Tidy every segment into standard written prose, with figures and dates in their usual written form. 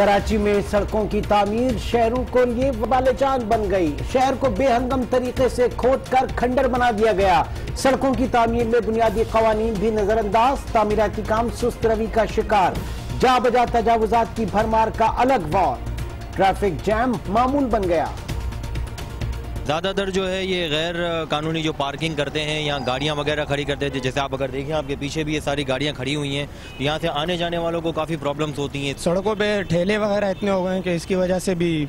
कराची में सड़कों की तामीर शहरों को लिए वबाले जान बन गई। शहर को बेहंगम तरीके से खोदकर खंडर बना दिया गया। सड़कों की तामीर में बुनियादी कवानीन भी नजरअंदाज। तामीराती काम सुस्त रवि का शिकार। जा बजा तजावुजात की भरमार का अलग वॉर। ट्रैफिक जैम मामूल बन गया। ज़्यादातर जो है ये गैर कानूनी जो पार्किंग करते हैं या गाड़ियां वगैरह खड़ी करते थे, जैसे आप अगर देखें आपके पीछे भी ये सारी गाड़ियां खड़ी हुई हैं, तो यहाँ से आने जाने वालों को काफ़ी प्रॉब्लम्स होती हैं। सड़कों पे ठेले वगैरह इतने हो गए हैं कि इसकी वजह से भी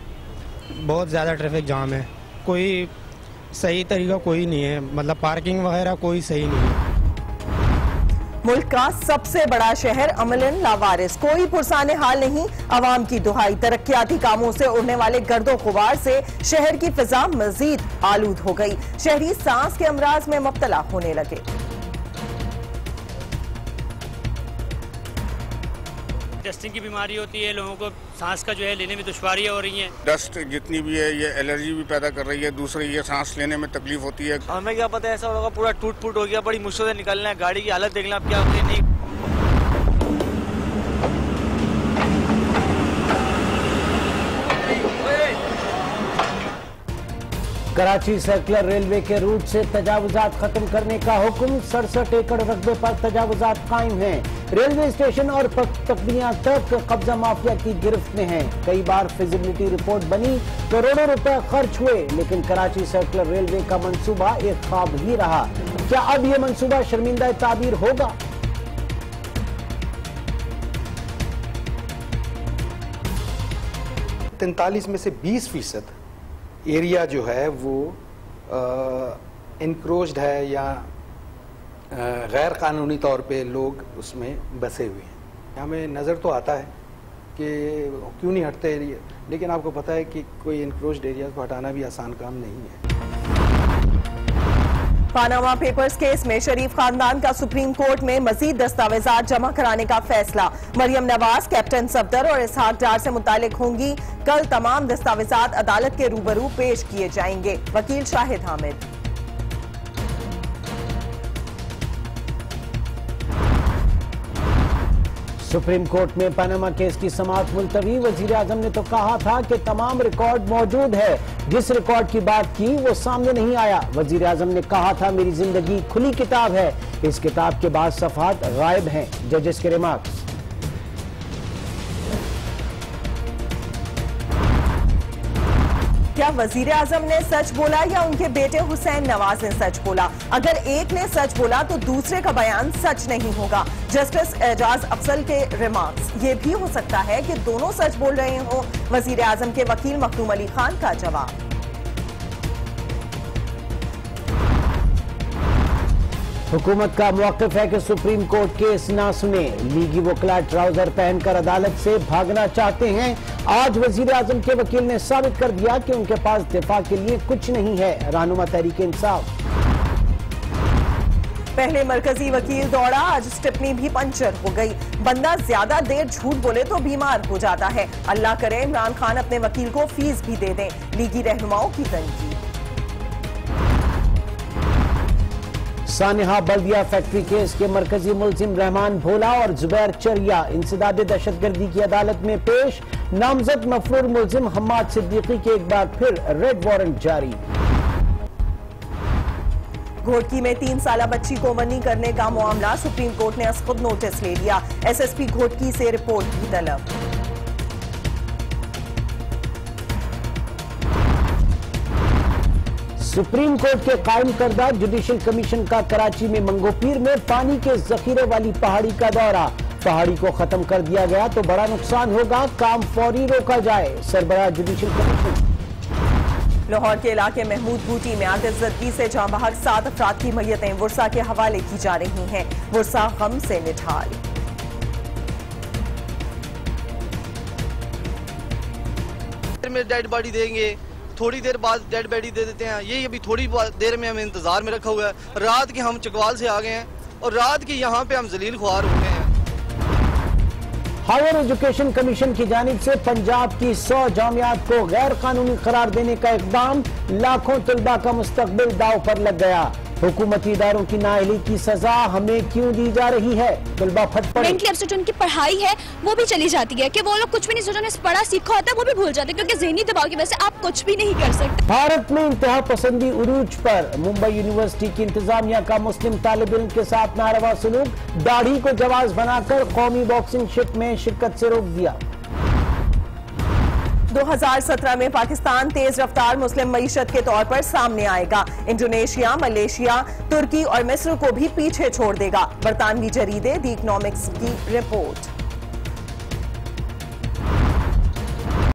बहुत ज़्यादा ट्रैफिक जाम है। कोई सही तरीका कोई नहीं है, मतलब पार्किंग वगैरह कोई सही नहीं है। मुल्क का सबसे बड़ा शहर अमलन लावारिस, कोई पुरसाने हाल नहीं। आवाम की दुहाई। तरक्याती कामों से उड़ने वाले गर्दो गुबार से शहर की फिजा मजीद आलूद हो गई। शहरी सांस के अमराज में मुब्तला होने लगे। डस्टिंग की बीमारी होती है, लोगों को सांस का जो है लेने में दुश्वारियां हो रही हैं। डस्ट जितनी भी है ये एलर्जी भी पैदा कर रही है, दूसरी ये सांस लेने में तकलीफ होती है। हमें क्या पता है ऐसा होगा, पूरा टूट फूट हो गया, बड़ी मुश्किल से निकलना है। गाड़ी की हालत देख लें आप, क्या होती है नहीं। कराची सर्कुलर रेलवे के रूट से तजावुजात खत्म करने का हुक्म। 67 एकड़ रकबे पर तजावुजात कायम हैं। रेलवे स्टेशन और पटरियां तक कब्जा माफिया की गिरफ्त में हैं। कई बार फिजिबिलिटी रिपोर्ट बनी, करोड़ों रुपए खर्च हुए, लेकिन कराची सर्कुलर रेलवे का मंसूबा एक ख्वाब ही रहा। क्या अब यह मंसूबा शर्मिंदा ताबीर होगा? तैंतालीस में से 20% एरिया जो है वो इनक्रोच्ड है या गैर कानूनी तौर पे लोग उसमें बसे हुए हैं। हमें नज़र तो आता है कि क्यों नहीं हटते एरिया, लेकिन आपको पता है कि कोई इनक्रोच्ड एरिया को हटाना भी आसान काम नहीं है। पानामा पेपर्स केस में शरीफ खानदान का सुप्रीम कोर्ट में मजीद दस्तावेजात जमा कराने का फैसला। मरियम नवाज, कैप्टन सफदर और इसहाक डार से मुतालिक होंगी। कल तमाम दस्तावेजात अदालत के रूबरू पेश किए जाएंगे। वकील शाहिद हामिद। सुप्रीम कोर्ट में पनामा केस की समाअत मुलतवी। वजीर आजम ने तो कहा था कि तमाम रिकॉर्ड मौजूद है, जिस रिकॉर्ड की बात की वो सामने नहीं आया। वजीर आजम ने कहा था मेरी जिंदगी खुली किताब है, इस किताब के बाद सफहात गायब हैं। जजेस के रिमार्क्स। क्या वजीर आजम ने सच बोला या उनके बेटे हुसैन नवाज ने सच बोला? अगर एक ने सच बोला तो दूसरे का बयान सच नहीं होगा। जस्टिस एजाज अफजल के रिमार्क्स। ये भी हो सकता है कि दोनों सच बोल रहे हों। वजीर आजम के वकील मखदूम अली खान का जवाब। हुकूमत का मौक़िफ़ है कि सुप्रीम कोर्ट केस ना सुने। लीगी वकला ट्राउजर पहनकर अदालत से भागना चाहते हैं। आज वजीर आजम के वकील ने साबित कर दिया कि उनके पास दिफा के लिए कुछ नहीं है। रहनुमा तहरीक इंसाफ। पहले मरकजी वकील दौड़ा, आज स्टिपनी भी पंचर हो गई। बंदा ज्यादा देर झूठ बोले तो बीमार हो जाता है। अल्लाह करे इमरान खान अपने वकील को फीस भी दे दें। लीगी रहनुमाओं की तनकीद। सानिहा बल्दिया फैक्ट्री केस के मरकजी मुलजिम रहमान भोला और जुबैर चरिया इंसदाद दहशतगर्दी की अदालत में पेश। नामजद मफरूर मुलजिम हम्माद सिद्दीकी के एक बार फिर रेड वारंट जारी। घोटकी में 3 साला बच्ची को मनी करने का मामला। सुप्रीम कोर्ट ने खुद नोटिस ले लिया। एसएसपी घोटकी से रिपोर्ट की तलब। सुप्रीम कोर्ट के कायम करदा जुडिशल कमीशन का कराची में मंगोपीर में पानी के जखीरे वाली पहाड़ी का दौरा। पहाड़ी को खत्म कर दिया गया तो बड़ा नुकसान होगा, काम फौरी रोका जाए। सरबराह जुडिशल कमीशन। लाहौर के इलाके महमूद बूटी में आतिशज़दगी से जाँ बहक 7 अफराद की मैयतें वुरसा के हवाले की जा रही हैं। वुरसा गम से निढाल। में डेड बॉडी देंगे, थोड़ी देर बाद डेड बॉडी दे देते हैं। ये अभी थोड़ी देर में हमें इंतजार में रखा हुआ है। रात के हम चकवाल से आ गए हैं और रात के यहाँ पे हम जलील ख्वार हो गए हैं। हायर एजुकेशन कमीशन की जानिब से पंजाब की 100 जामियात को गैर कानूनी करार देने का इकदाम। लाखों तलबा का मुस्तकबिल दाव पर लग गया। हुकूमती इदारों की नाअहली की सजा हमें क्यों दी जा रही है? तलबा फट पड़े। मेंटली अपसेट उनकी पढ़ाई है वो भी चली जाती है कि वो लोग कुछ भी नहीं सोचा, पढ़ा सीखा होता है वो भी भूल जाते हैं, क्योंकि ज़हनी दबाव की वजह से आप कुछ भी नहीं कर सकते। भारत में इंतहा पसंदी उरूज पर, मुंबई यूनिवर्सिटी की इंतजामिया का मुस्लिम तालिब इल्म के साथ नारवा सलूक, दाढ़ी को जवाज बनाकर कौमी बॉक्सिंग शिप में शिरकत से रोक दिया। 2017 में पाकिस्तान तेज रफ्तार मुस्लिम मईशत के तौर पर सामने आएगा। इंडोनेशिया, मलेशिया, तुर्की और मिस्र को भी पीछे छोड़ देगा। बरतानवी जरीदे दी इकोनॉमिक्स की रिपोर्ट।